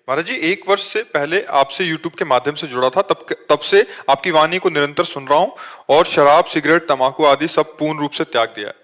महाराज जी, 1 वर्ष से पहले आपसे यूट्यूब के माध्यम से जुड़ा था। तब से आपकी वाणी को निरंतर सुन रहा हूँ और शराब, सिगरेट, तंबाकू आदि सब पूर्ण रूप से त्याग दिया है।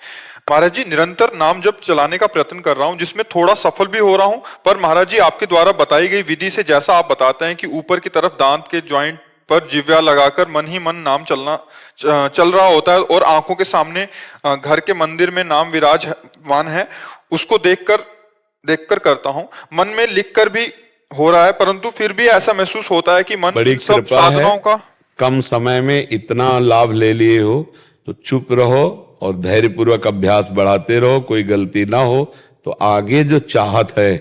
महाराज जी, निरंतर नाम जप चलाने का प्रयत्न कर रहा हूँ, जिसमें थोड़ा सफल भी हो रहा हूँ। पर महाराज जी, आपके द्वारा बताई गई विधि से जैसा आप बताते हैं कि ऊपर की तरफ दांत के ज्वाइंट पर जिव्या लगाकर मन ही मन नाम चल रहा होता है और आंखों के सामने घर के मंदिर में नाम विराजमान है, उसको देखकर करता हूँ। मन में लिखकर भी हो रहा है, परंतु फिर भी ऐसा महसूस होता है कि मन बड़ी सब कृपा साधनाओं है, का कम समय में इतना लाभ ले लिए हो तो चुप रहो और धैर्य पूर्वक अभ्यास बढ़ाते रहो। कोई गलती ना हो तो आगे जो चाहत है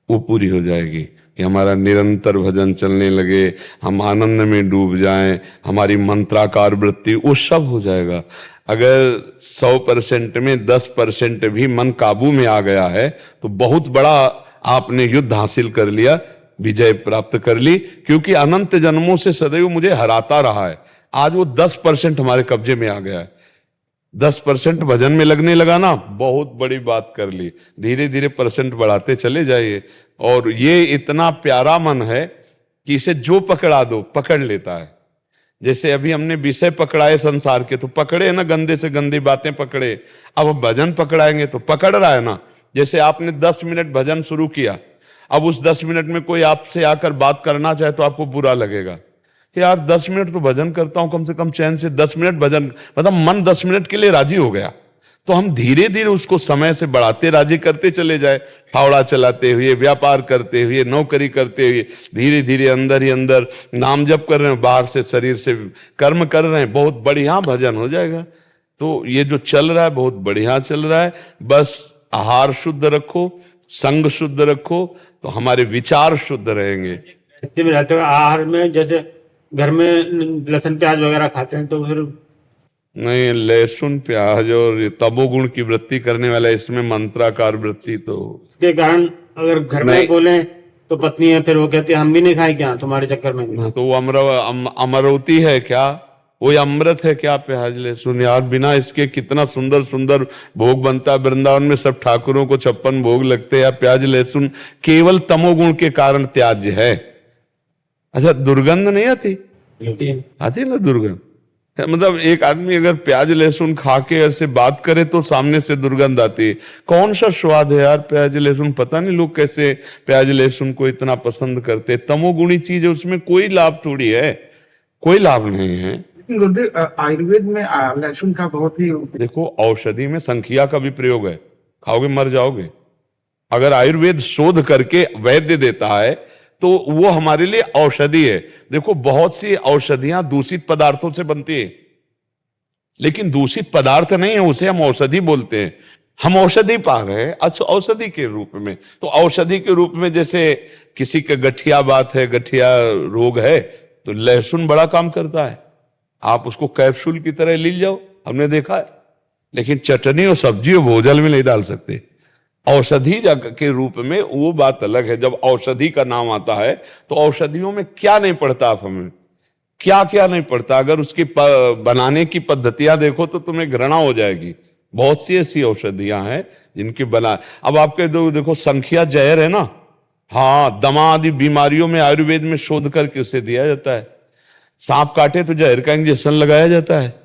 वो पूरी हो जाएगी कि हमारा निरंतर भजन चलने लगे, हम आनंद में डूब जाएं, हमारी मंत्राकार वृत्ति, वो सब हो जाएगा। अगर 100% में 10% भी मन काबू में आ गया है तो बहुत बड़ा आपने युद्ध हासिल कर लिया, विजय प्राप्त कर ली। क्योंकि अनंत जन्मों से सदैव मुझे हराता रहा है, आज वो 10% हमारे कब्जे में आ गया है। 10% भजन में लगने लगा ना, बहुत बड़ी बात कर ली। धीरे धीरे परसेंट बढ़ाते चले जाइए। और ये इतना प्यारा मन है कि इसे जो पकड़ा दो पकड़ लेता है। जैसे अभी हमने विषय पकड़ाए संसार के, तो पकड़े ना, गंदे से गंदी बातें पकड़े। अब हम भजन पकड़ाएंगे तो पकड़ रहा है ना। जैसे आपने 10 मिनट भजन शुरू किया, अब उस 10 मिनट में कोई आपसे आकर बात करना चाहे तो आपको बुरा लगेगा कि यार 10 मिनट तो भजन करता हूं, कम से कम चैन से 10 मिनट भजन, मतलब मन 10 मिनट के लिए राजी हो गया। तो हम धीरे धीरे उसको समय से बढ़ाते राजी करते चले जाए। फावड़ा चलाते हुए, व्यापार करते हुए, नौकरी करते हुए, धीरे धीरे अंदर ही अंदर नाम जप कर रहे हैं, बाहर से शरीर से कर्म कर रहे हैं, बहुत बढ़िया भजन हो जाएगा। तो ये जो चल रहा है बहुत बढ़िया चल रहा है। बस आहार शुद्ध रखो, संग शुद्ध रखो, तो हमारे विचार शुद्ध रहेंगे। स्थिति में रहते हुए आहार में, जैसे घर में लहसुन प्याज वगैरह खाते हैं तो फिर नहीं, लहसुन प्याज और तमोगुण की वृत्ति करने वाला, इसमें मंत्राकार वृत्ति तो के कारण अगर घर में बोले तो पत्नी है, फिर वो कहती है हम भी नहीं खाए क्या तुम्हारे चक्कर में। तो वो अमरवती है क्या, वो अमृत है क्या प्याज लहसुन? यार बिना इसके कितना सुंदर सुंदर भोग बनता है वृंदावन में, सब ठाकुरों को 56 भोग लगते हैं। प्याज लहसुन केवल तमोगुण के कारण त्याज्य है। अच्छा, दुर्गंध नहीं आती? आती ना दुर्गंध। मतलब एक आदमी अगर प्याज लहसुन खा के ऐसे बात करे तो सामने से दुर्गंध आती है। कौन सा स्वाद है यार प्याज लहसुन? पता नहीं लोग कैसे प्याज लहसुन को इतना पसंद करते। तमोगुणी चीज है, उसमें कोई लाभ थोड़ी है, कोई लाभ नहीं है। आयुर्वेद में लहसुन का बहुत ही, देखो औषधि में संखिया का भी प्रयोग है, खाओगे मर जाओगे। अगर आयुर्वेद शोध करके वैद्य देता है तो वो हमारे लिए औषधि है। देखो बहुत सी औषधियां दूषित पदार्थों से बनती है, लेकिन दूषित पदार्थ नहीं है, उसे हम औषधि बोलते हैं। हम औषधि पा रहे हैं, अच्छा औषधि के रूप में। तो औषधि के रूप में जैसे किसी का गठिया बात है, गठिया रोग है, तो लहसुन बड़ा काम करता है। आप उसको कैप्सूल की तरह ले जाओ, हमने देखा है। लेकिन चटनी और सब्जी और भोजन में नहीं डाल सकते। औषधि के रूप में वो बात अलग है। जब औषधि का नाम आता है तो औषधियों में क्या नहीं पड़ता, आप हमें क्या क्या नहीं पड़ता। अगर उसकी बनाने की पद्धतियां देखो तो तुम्हें घृणा हो जाएगी। बहुत सी ऐसी औषधियां हैं जिनकी बना, अब आपके देखो संख्या जहर है ना, हाँ, दमा आदि बीमारियों में आयुर्वेद में शोध करके उसे दिया जाता है। सांप काटे तो जहर का इंजेक्शन लगाया जाता है,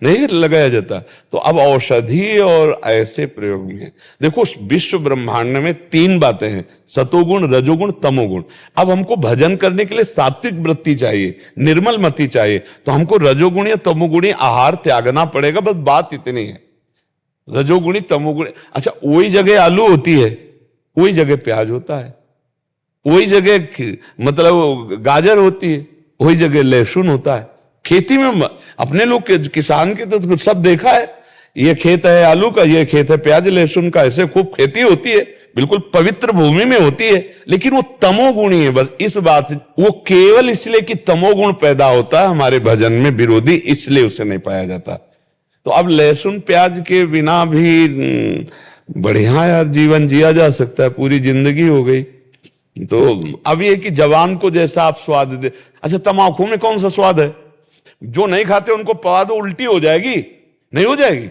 नहीं लगाया जाता। तो अब औषधि और ऐसे प्रयोग में देखो, विश्व ब्रह्मांड में 3 बातें हैं, सतोगुण, रजोगुण, तमोगुण। अब हमको भजन करने के लिए सात्विक वृत्ति चाहिए, निर्मल मति चाहिए, तो हमको रजोगुणी या तमोगुणी आहार त्यागना पड़ेगा। बस बात इतनी है, रजोगुणी तमोगुणी। अच्छा, वही जगह आलू होती है, वही जगह प्याज होता है, वही जगह मतलब गाजर होती है, वही जगह लहसुन होता है। खेती में अपने लोग किसान के तो सब देखा है, ये खेत है आलू का, ये खेत है प्याज लहसुन का, ऐसे खूब खेती होती है, बिल्कुल पवित्र भूमि में होती है। लेकिन वो तमोगुणी है, बस इस बात से वो केवल इसलिए कि तमोगुण पैदा होता है हमारे भजन में विरोधी, इसलिए उसे नहीं पाया जाता। तो अब लहसुन प्याज के बिना भी बढ़िया यार जीवन जिया जा सकता है, पूरी जिंदगी हो गई। तो अब ये कि जवान को जैसा आप स्वाद दे। अच्छा, तम्बाकू में कौन सा स्वाद है? जो नहीं खाते उनको पवा दो, उल्टी हो जाएगी, नहीं हो जाएगी?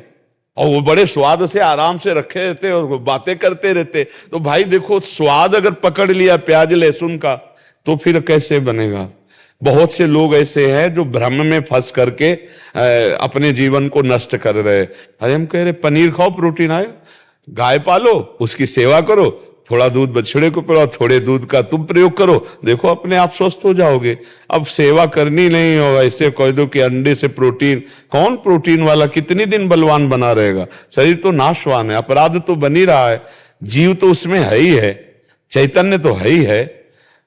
और वो बड़े स्वाद से आराम से रखे रहते और बातें करते रहते। तो भाई देखो, स्वाद अगर पकड़ लिया प्याज लहसुन का तो फिर कैसे बनेगा। बहुत से लोग ऐसे हैं जो भ्रम में फंस करके अपने जीवन को नष्ट कर रहे हैं। अरे हम कह रहे पनीर खाओ, प्रोटीन आए, गाय पालो, उसकी सेवा करो, थोड़ा दूध बछड़े को पिलाओ, थोड़े दूध का तुम प्रयोग करो, देखो अपने आप स्वस्थ हो जाओगे। अब सेवा करनी नहीं हो, ऐसे कह दो कि अंडे से प्रोटीन, कौन प्रोटीन वाला कितनी दिन बलवान बना रहेगा। शरीर तो नाशवान है, अपराध तो बन ही रहा है, जीव तो उसमें है ही है, चैतन्य तो है ही है।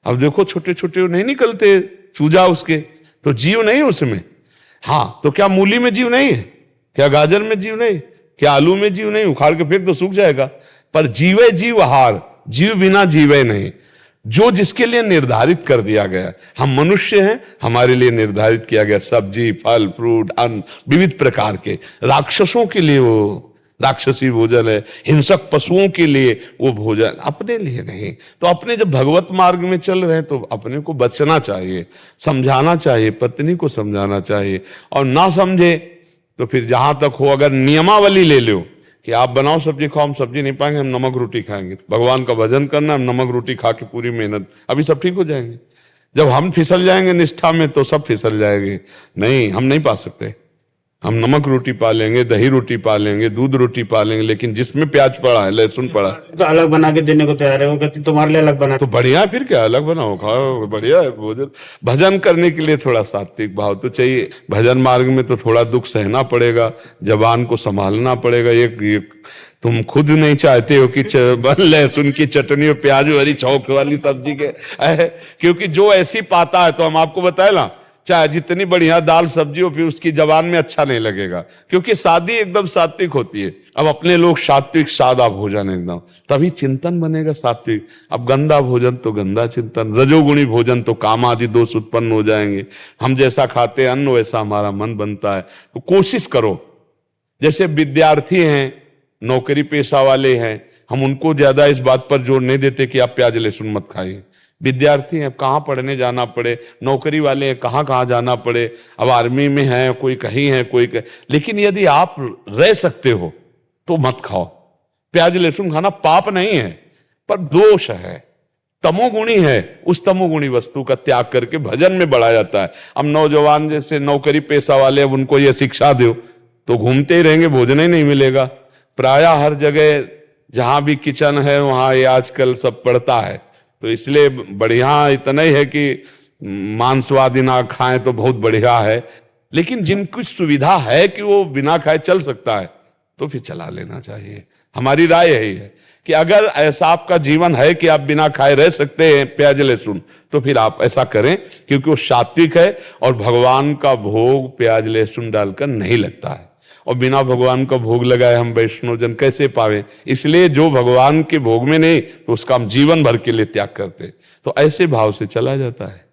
अब देखो छोटे छोटे नहीं निकलते चूजा उसके, तो जीव नहीं उसमें। हाँ, तो क्या मूली में जीव नहीं है, क्या गाजर में जीव नहीं, क्या आलू में जीव नहीं, उखाड़ के फेंक तो सूख जाएगा। पर जीवे जीव आहार, जीव बिना जीवे नहीं, जो जिसके लिए निर्धारित कर दिया गया। हम मनुष्य हैं, हमारे लिए निर्धारित किया गया सब्जी, फल, फ्रूट, अन्न विविध प्रकार के। राक्षसों के लिए वो राक्षसी भोजन है, हिंसक पशुओं के लिए वो भोजन, अपने लिए नहीं। तो अपने जब भगवत मार्ग में चल रहे हैं तो अपने को बचना चाहिए, समझाना चाहिए, पत्नी को समझाना चाहिए। और ना समझे तो फिर जहां तक हो, अगर नियमावली ले लो कि आप बनाओ सब्जी खाओ, हम सब्जी नहीं पाएंगे, हम नमक रोटी खाएंगे, भगवान का भजन करना, हम नमक रोटी खा के पूरी मेहनत, अभी सब ठीक हो जाएंगे। जब हम फिसल जाएंगे निष्ठा में तो सब फिसल जाएंगे। नहीं, हम नहीं पा सकते। हम नमक रोटी पा लेंगे, दही रोटी पा लेंगे, दूध रोटी पा लेंगे, लेकिन जिसमें प्याज पड़ा है, लहसुन पड़ा है, तो अलग बना के देने को तैयार है। वो कहती तुम्हारे लिए अलग बना। तो बढ़िया है, फिर क्या अलग बनाओ खाओ, बढ़िया है भोजन। भजन करने के लिए थोड़ा सात्विक भाव तो चाहिए। भजन मार्ग में तो थोड़ा दुख सहना पड़ेगा, जबान को संभालना पड़ेगा। एक तुम खुद नहीं चाहते हो कि लहसुन की चटनी और प्याज वाली चौक वाली सब्जी के, क्योंकि जो ऐसी पाता है, तो हम आपको बताए ना, चाहे जितनी बढ़िया दाल सब्जी हो, फिर उसकी जबान में अच्छा नहीं लगेगा, क्योंकि शादी एकदम सात्विक होती है। अब अपने लोग सात्विक सादा भोजन एकदम, तभी चिंतन बनेगा सात्विक। अब गंदा भोजन तो गंदा चिंतन, रजोगुणी भोजन तो काम आदि दोष उत्पन्न हो जाएंगे। हम जैसा खाते हैं अन्न, वैसा हमारा मन बनता है। तो कोशिश करो, जैसे विद्यार्थी हैं, नौकरी पेशा वाले हैं, हम उनको ज्यादा इस बात पर जोर नहीं देते कि आप प्याज लहसुन मत खाइए। विद्यार्थी हैं, कहाँ पढ़ने जाना पड़े, नौकरी वाले हैं, कहाँ कहाँ जाना पड़े, अब आर्मी में है, कोई कहीं है, कोई कहीं। लेकिन यदि आप रह सकते हो तो मत खाओ। प्याज लहसुन खाना पाप नहीं है, पर दोष है, तमोगुणी है। उस तमोगुणी वस्तु का त्याग करके भजन में बढ़ा जाता है। अब नौजवान जैसे नौकरी पेशा वाले, अब उनको यह शिक्षा दो तो घूमते ही रहेंगे, भोजन ही नहीं मिलेगा। प्रायः हर जगह जहां भी किचन है वहां ये आजकल सब पड़ता है। तो इसलिए बढ़िया इतना ही है कि मांसवादी ना खाएं तो बहुत बढ़िया है, लेकिन जिनकी सुविधा है कि वो बिना खाए चल सकता है तो फिर चला लेना चाहिए। हमारी राय यही है कि अगर ऐसा आपका जीवन है कि आप बिना खाए रह सकते हैं प्याज लहसुन, तो फिर आप ऐसा करें, क्योंकि वो सात्विक है और भगवान का भोग प्याज लहसुन डालकर नहीं लगता है। और बिना भगवान का भोग लगाए हम वैष्णव जन कैसे पावे। इसलिए जो भगवान के भोग में नहीं, तो उसका हम जीवन भर के लिए त्याग करते। तो ऐसे भाव से चला जाता है।